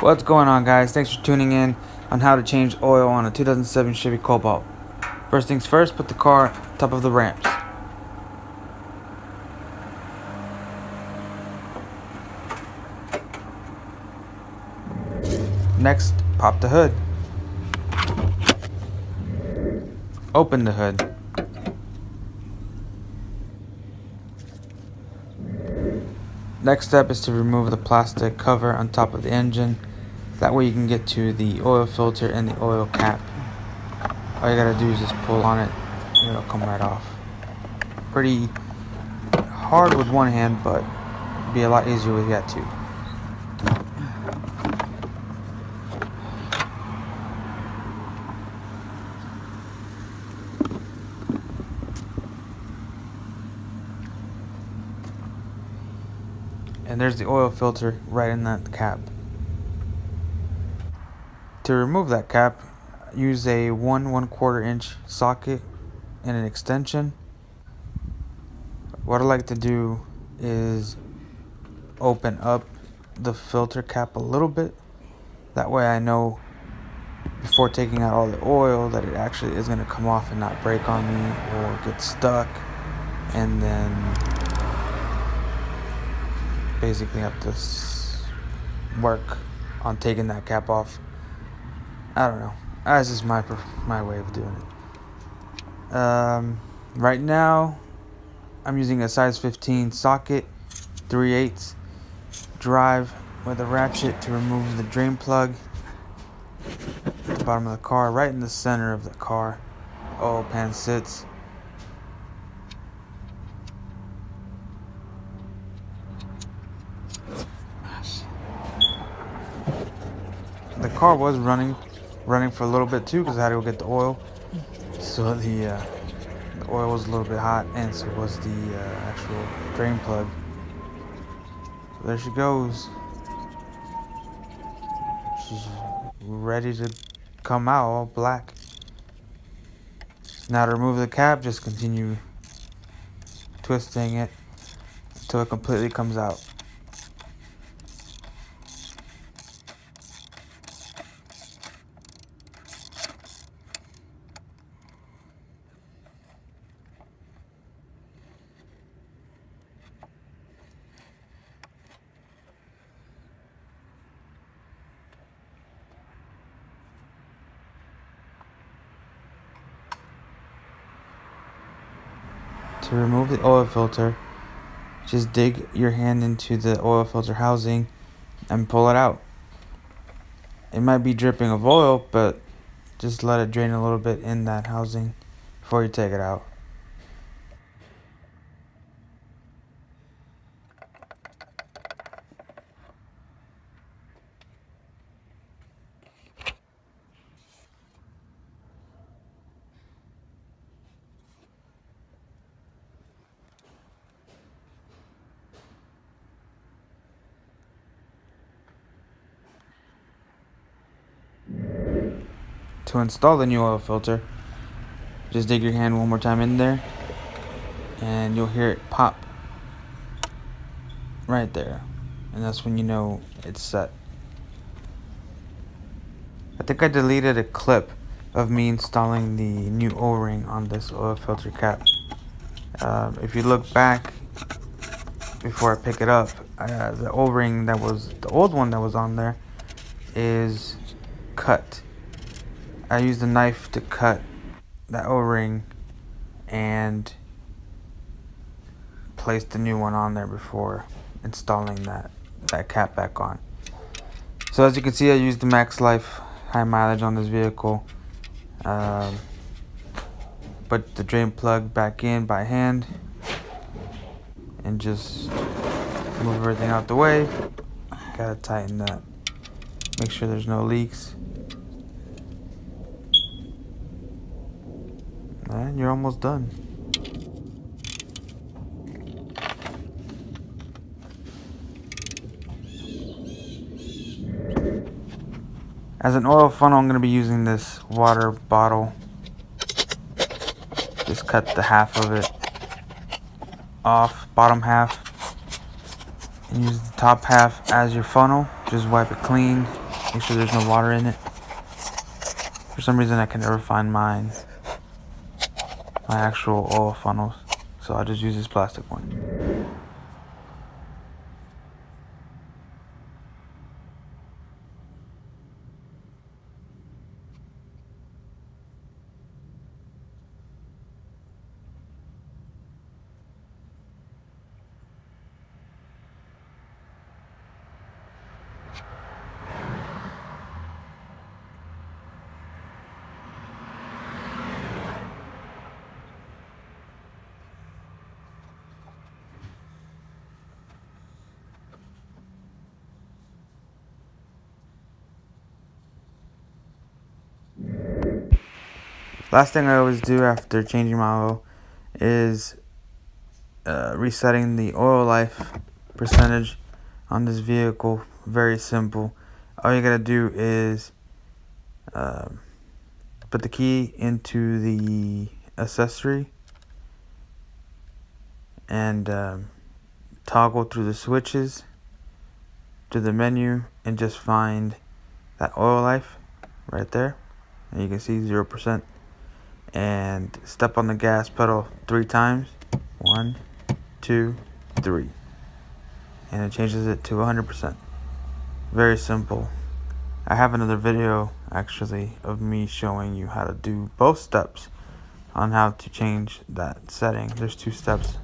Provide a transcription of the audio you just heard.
What's going on, guys? Thanks for tuning in on how to change oil on a 2007 Chevy Cobalt. First things first, put the car on top of the ramps. Next, pop the hood. Open the hood. Next step is to remove the plastic cover on top of the engine. That way you can get to the oil filter and the oil cap. All you gotta do is just pull on it and it'll come right off. Pretty hard with one hand, but it'll be a lot easier with that too. And there's the oil filter right in that cap. To remove that cap, use a 1/4 inch socket and an extension. What I like to do is open up the filter cap a little bit. That way I know before taking out all the oil that it actually is going to come off and not break on me or get stuck, and then basically have to work on taking that cap off. I don't know. That's just my way of doing it. Right now, I'm using a size 15 socket, 3/8 drive with a ratchet to remove the drain plug at the bottom of the car, right in the center of the car. Oil pan sits. The car was running for a little bit too because I had to go get the oil. So the oil was a little bit hot, and so was the actual drain plug. So there she goes. She's ready to come out all black. Now to remove the cap, just continue twisting it until it completely comes out. To remove the oil filter, just dig your hand into the oil filter housing and pull it out. It might be dripping of oil, but just let it drain a little bit in that housing before you take it out. To install the new oil filter, just dig your hand one more time in there and you'll hear it pop right there, and that's when you know it's set. I think I deleted a clip of me installing the new O-ring on this oil filter cap. If you look back before I pick it up, the O-ring that was the old one that was on there is cut. I used a knife to cut that O-ring and placed the new one on there before installing that cap back on. So as you can see, I used the Max Life high mileage on this vehicle. Put the drain plug back in by hand and just move everything out the way. Gotta tighten that, make sure there's no leaks. And you're almost done. As an oil funnel, I'm going to be using this water bottle. Just cut the half of it off, bottom half, and use the top half as your funnel. Just wipe it clean. Make sure there's no water in it. For some reason I can never find my actual oil funnels, so I just use this plastic one. Last thing I always do after changing my oil is resetting the oil life percentage on this vehicle. Very simple. All you gotta do is put the key into the accessory and toggle through the switches to the menu and just find that oil life right there, and you can see 0%, and step on the gas pedal 3 times. 1, 2, 3, and it changes it to 100%. Very simple. I have another video actually of me showing you how to do both steps on how to change that setting. There's 2 steps.